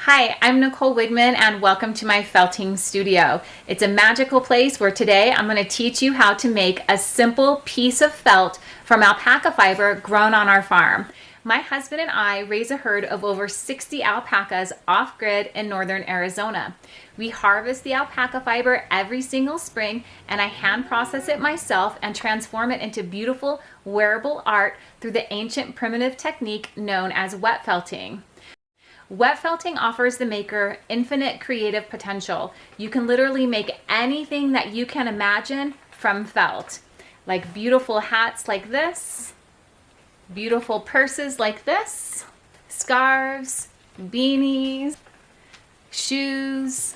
Hi, I'm Nicole Wigman and welcome to my felting studio. It's a magical place where today I'm going to teach you how to make a simple piece of felt from alpaca fiber grown on our farm. My husband and I raise a herd of over 60 alpacas off-grid in northern Arizona. We harvest the alpaca fiber every single spring and I hand process it myself and transform it into beautiful wearable art through the ancient primitive technique known as wet felting. Wet felting offers the maker infinite creative potential. You can literally make anything that you can imagine from felt, like beautiful hats like this, beautiful purses like this, scarves, beanies, shoes,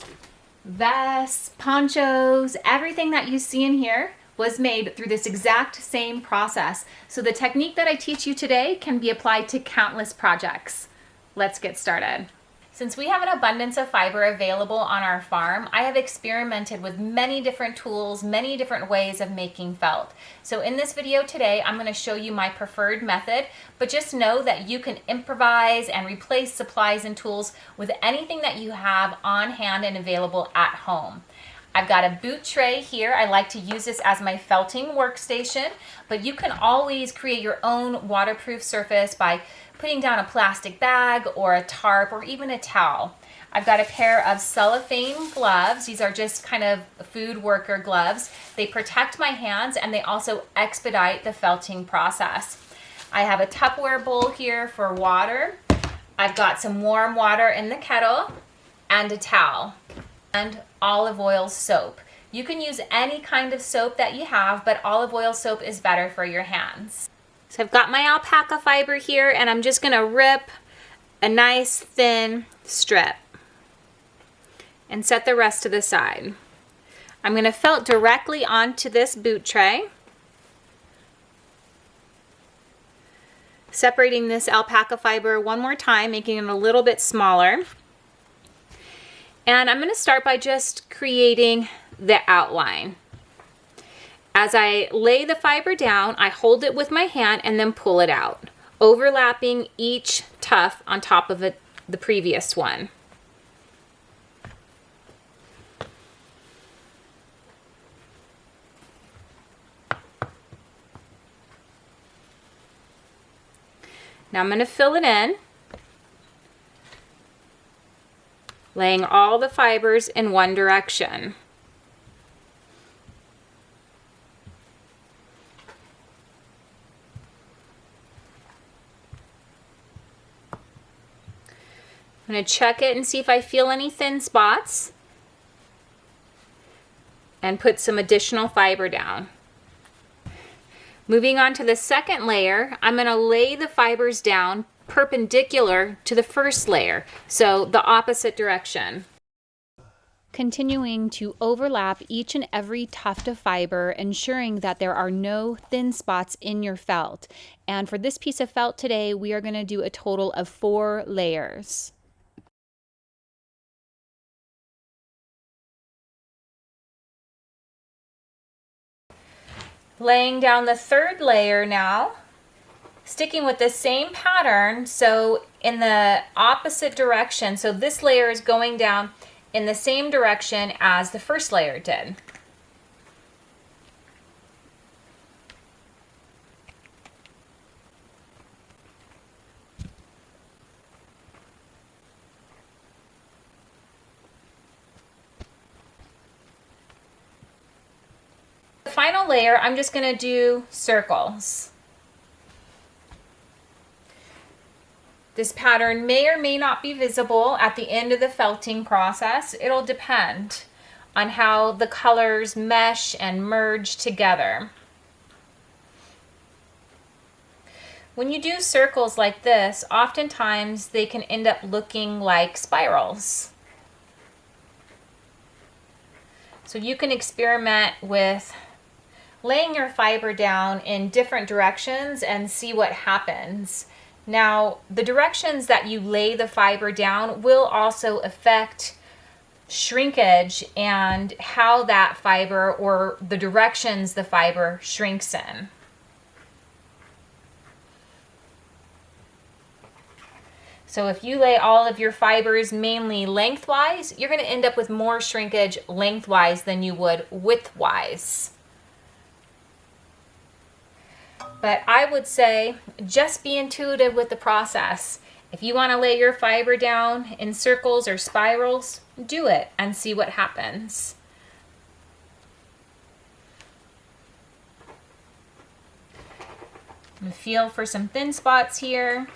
vests, ponchos, everything that you see in here was made through this exact same process. So the technique that I teach you today can be applied to countless projects. Let's get started. Since we have an abundance of fiber available on our farm, I have experimented with many different tools, many different ways of making felt. So in this video today, I'm going to show you my preferred method, but just know that you can improvise and replace supplies and tools with anything that you have on hand and available at home. I've got a boot tray here. I like to use this as my felting workstation, but you can always create your own waterproof surface by putting down a plastic bag or a tarp or even a towel. I've got a pair of cellophane gloves. These are just kind of food worker gloves. They protect my hands and they also expedite the felting process. I have a Tupperware bowl here for water. I've got some warm water in the kettle and a towel and olive oil soap. You can use any kind of soap that you have, but olive oil soap is better for your hands. So I've got my alpaca fiber here and I'm just going to rip a nice thin strip and set the rest to the side. I'm going to felt directly onto this boot tray, separating this alpaca fiber one more time, making it a little bit smaller. And I'm going to start by just creating the outline. As I lay the fiber down, I hold it with my hand and then pull it out, overlapping each tuft on top of the previous one. Now I'm going to fill it in, laying all the fibers in one direction. I'm going to check it and see if I feel any thin spots and put some additional fiber down. Moving on to the second layer, I'm going to lay the fibers down perpendicular to the first layer, so the opposite direction. Continuing to overlap each and every tuft of fiber, ensuring that there are no thin spots in your felt. And for this piece of felt today, we are going to do a total of 4 layers. Laying down the third layer now, sticking with the same pattern, so in the opposite direction. So this layer is going down in the same direction as the first layer did. The final layer, I'm just going to do circles. This pattern may or may not be visible at the end of the felting process. It'll depend on how the colors mesh and merge together. When you do circles like this, oftentimes they can end up looking like spirals. So you can experiment with laying your fiber down in different directions and see what happens. Now, the directions that you lay the fiber down will also affect shrinkage and how that fiber or the directions the fiber shrinks in. So if you lay all of your fibers mainly lengthwise, you're going to end up with more shrinkage lengthwise than you would widthwise. But I would say just be intuitive with the process. If you want to lay your fiber down in circles or spirals, do it and see what happens. I'm going to feel for some thin spots here.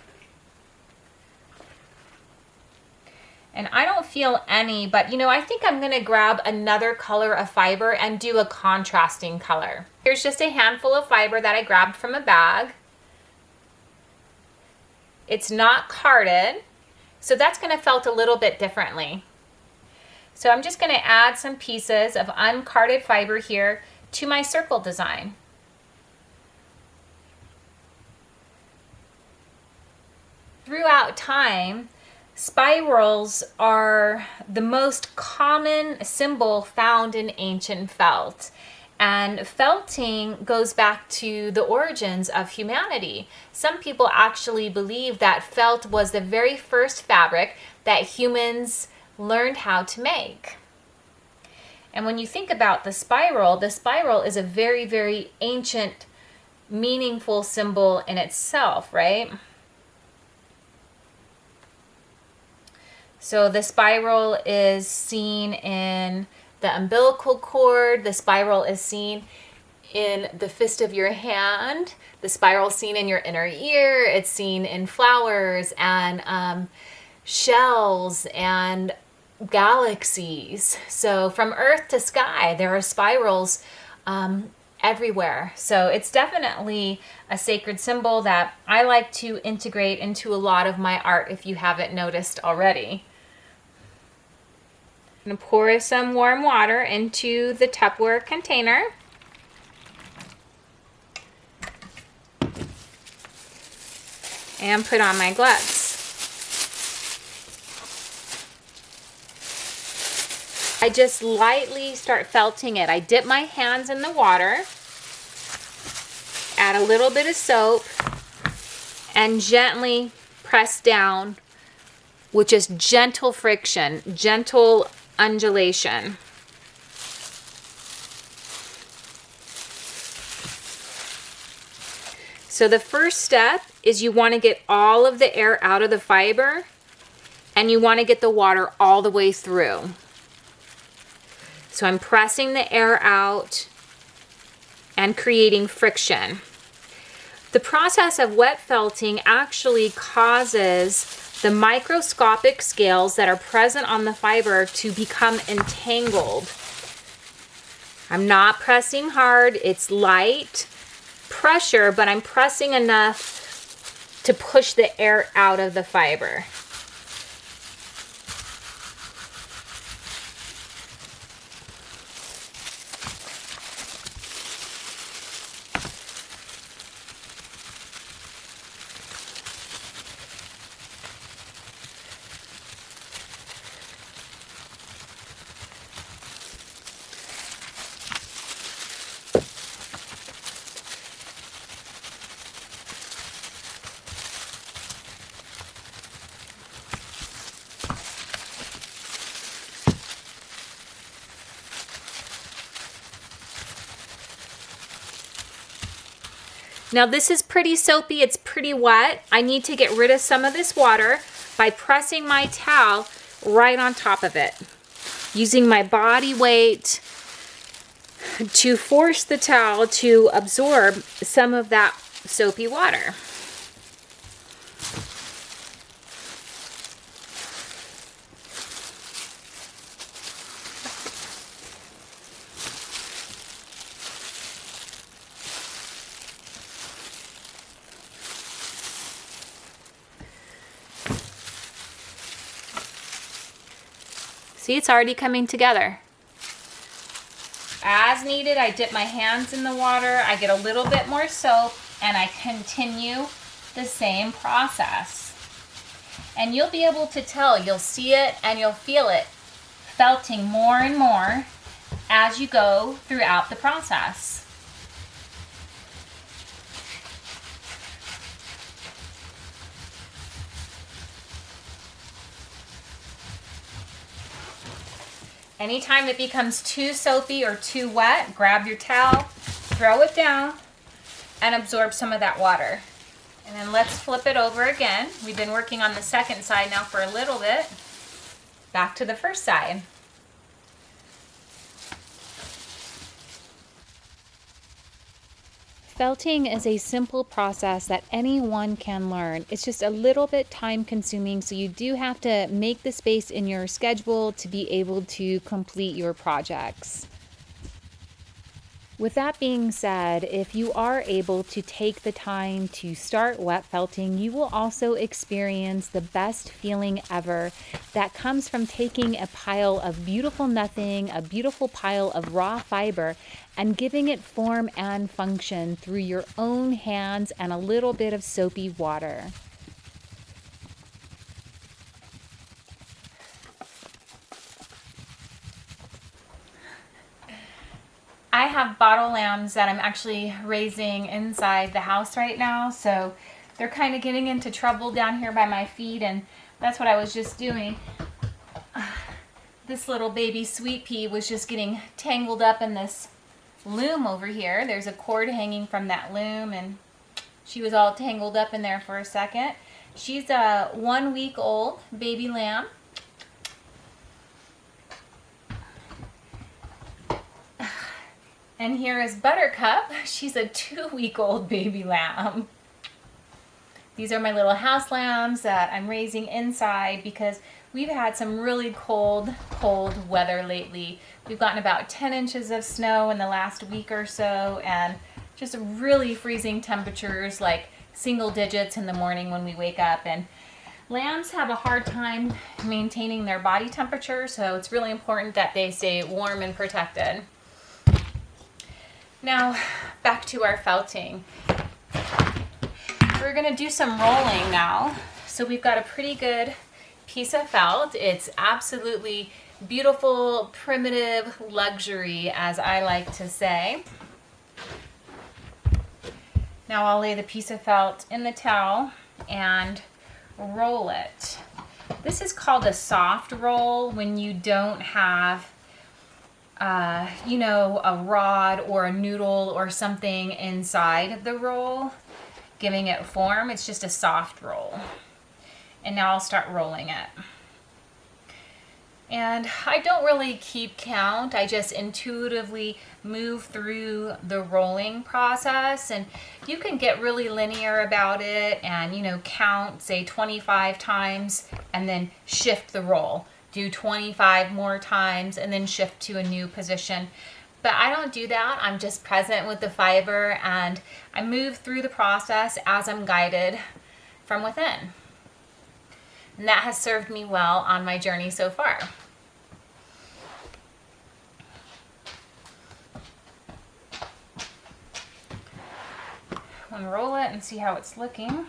And I don't feel any, but you know, I think I'm gonna grab another color of fiber and do a contrasting color. Here's just a handful of fiber that I grabbed from a bag. It's not carded, so that's gonna felt a little bit differently. So I'm just gonna add some pieces of uncarded fiber here to my circle design. Throughout time, spirals are the most common symbol found in ancient felt. And felting goes back to the origins of humanity. Some people actually believe that felt was the very first fabric that humans learned how to make. And when you think about the spiral is a very, very ancient, meaningful symbol in itself, right? So the spiral is seen in the umbilical cord. The spiral is seen in the fist of your hand. The spiral is seen in your inner ear. It's seen in flowers and shells and galaxies. So from Earth to sky, there are spirals everywhere. So it's definitely a sacred symbol that I like to integrate into a lot of my art if you haven't noticed already. I'm going to pour some warm water into the Tupperware container. And put on my gloves. I just lightly start felting it. I dip my hands in the water, add a little bit of soap, and gently press down with just gentle friction, gentle undulation. So the first step is you want to get all of the air out of the fiber, and you want to get the water all the way through. So I'm pressing the air out and creating friction. The process of wet felting actually causes the microscopic scales that are present on the fiber to become entangled. I'm not pressing hard, it's light pressure, but I'm pressing enough to push the air out of the fiber. Now this is pretty soapy, it's pretty wet. I need to get rid of some of this water by pressing my towel right on top of it, using my body weight to force the towel to absorb some of that soapy water. See, it's already coming together. As needed, I dip my hands in the water, I get a little bit more soap, and I continue the same process. And you'll be able to tell, you'll see it and you'll feel it felting more and more as you go throughout the process. Anytime it becomes too soapy or too wet, grab your towel, throw it down, and absorb some of that water. And then let's flip it over again. We've been working on the second side now for a little bit. Back to the first side. Felting is a simple process that anyone can learn. It's just a little bit time consuming, so you do have to make the space in your schedule to be able to complete your projects. With that being said, if you are able to take the time to start wet felting, you will also experience the best feeling ever that comes from taking a pile of beautiful nothing, a beautiful pile of raw fiber, and giving it form and function through your own hands and a little bit of soapy water. I have bottle lambs that I'm actually raising inside the house right now, so they're kind of getting into trouble down here by my feet, and that's what I was just doing. This little baby sweet pea was just getting tangled up in this loom over here. There's a cord hanging from that loom, and she was all tangled up in there for a second. She's a 1 week old baby lamb. And here is Buttercup. She's a 2 week old baby lamb. These are my little house lambs that I'm raising inside because we've had some really cold weather lately. We've gotten about 10 inches of snow in the last week or so, and just really freezing temperatures, like single digits in the morning when we wake up. And lambs have a hard time maintaining their body temperature, so it's really important that they stay warm and protected. Now, back to our felting. We're going to do some rolling now. So we've got a pretty good piece of felt. It's absolutely beautiful, primitive luxury, as I like to say. Now I'll lay the piece of felt in the towel and roll it. This is called a soft roll when you don't have a rod or a noodle or something inside the roll giving it form. It's just a soft roll. And now I'll start rolling it. And I don't really keep count. I just intuitively move through the rolling process, and you can get really linear about it and count, say 25 times and then shift the roll. Do 25 more times and then shift to a new position. But I don't do that. I'm just present with the fiber, and I move through the process as I'm guided from within. And that has served me well on my journey so far. Unroll it and see how it's looking.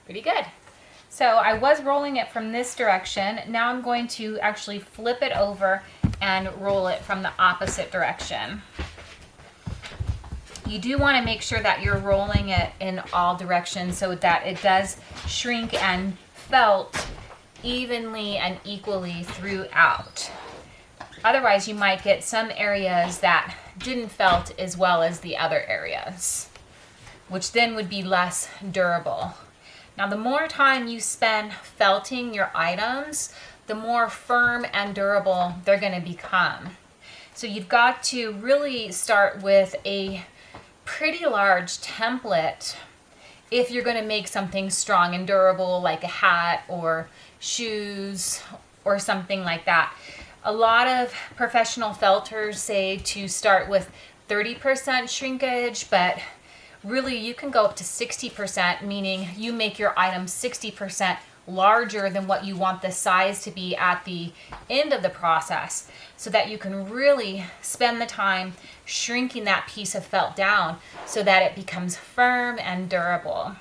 Pretty good. So I was rolling it from this direction. Now I'm going to actually flip it over and roll it from the opposite direction. You do want to make sure that you're rolling it in all directions so that it does shrink and felt evenly and equally throughout. Otherwise, you might get some areas that didn't felt as well as the other areas, which then would be less durable. Now, the more time you spend felting your items, the more firm and durable they're going to become. So you've got to really start with a pretty large template if you're going to make something strong and durable, like a hat or shoes or something like that. A lot of professional felters say to start with 30% shrinkage, but really you can go up to 60%, meaning you make your item 60% larger than what you want the size to be at the end of the process, so that you can really spend the time shrinking that piece of felt down so that it becomes firm and durable.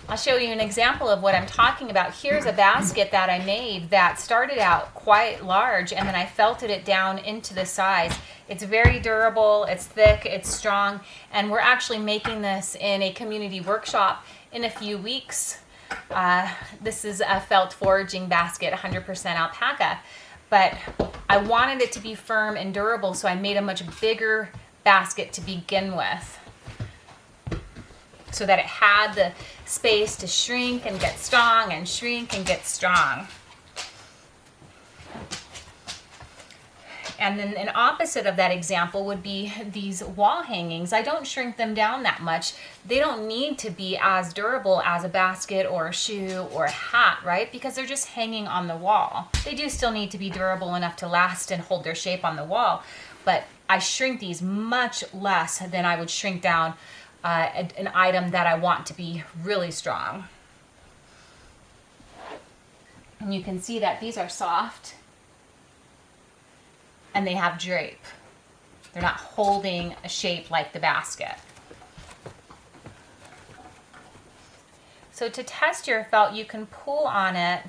I'll show you an example of what I'm talking about. Here's a basket that I made that started out quite large, and then I felted it down into the size. It's very durable, it's thick, it's strong, and we're actually making this in a community workshop in a few weeks. This is a felt foraging basket, 100% alpaca, but I wanted it to be firm and durable, so I made a much bigger basket to begin with, so that it had the space to shrink and get strong and shrink and get strong. And then an opposite of that example would be these wall hangings. I don't shrink them down that much. They don't need to be as durable as a basket or a shoe or a hat, right? Because they're just hanging on the wall. They do still need to be durable enough to last and hold their shape on the wall, but I shrink these much less than I would shrink down an item that I want to be really strong. And you can see that these are soft and they have drape. They're not holding a shape like the basket. So to test your felt, you can pull on it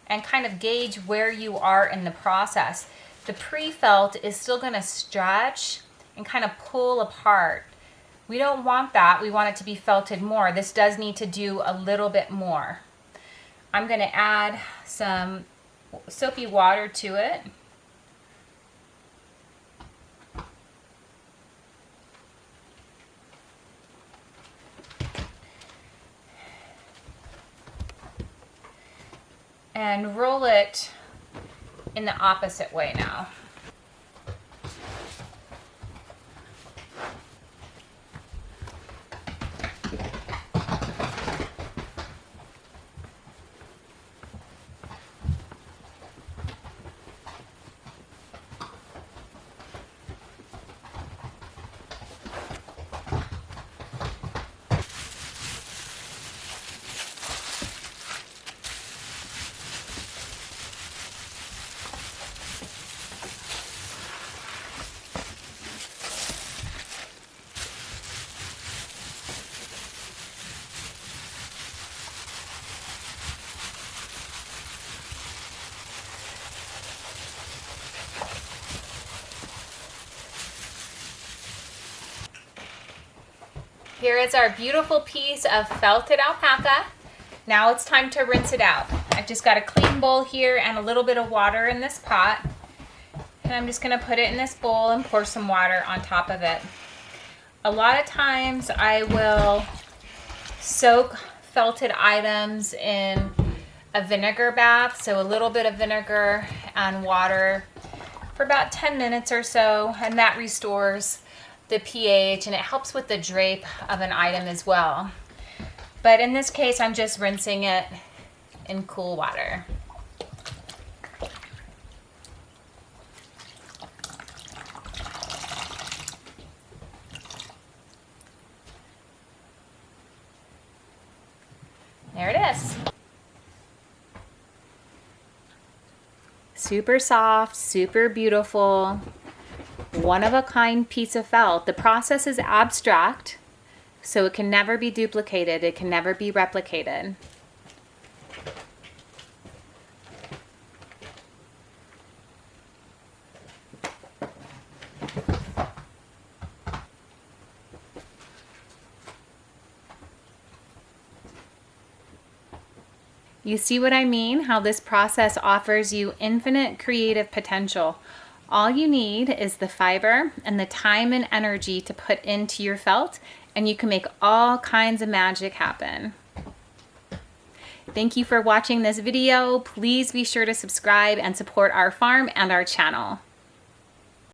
and kind of gauge where you are in the process. The pre-felt is still going to stretch and kind of pull apart. We don't want that. We want it to be felted more. This does need to do a little bit more. I'm going to add some soapy water to it. And roll it in the opposite way now. Here is our beautiful piece of felted alpaca. Now it's time to rinse it out. I've just got a clean bowl here and a little bit of water in this pot. And I'm just going to put it in this bowl and pour some water on top of it. A lot of times I will soak felted items in a vinegar bath, so a little bit of vinegar and water for about 10 minutes or so, and that restores the pH and it helps with the drape of an item as well. But in this case, I'm just rinsing it in cool water. There it is. Super soft, super beautiful, one-of-a-kind piece of felt. The process is abstract, so it can never be duplicated. It can never be replicated. You see what I mean? How this process offers you infinite creative potential. All you need is the fiber and the time and energy to put into your felt, and you can make all kinds of magic happen. Thank you for watching this video. Please be sure to subscribe and support our farm and our channel.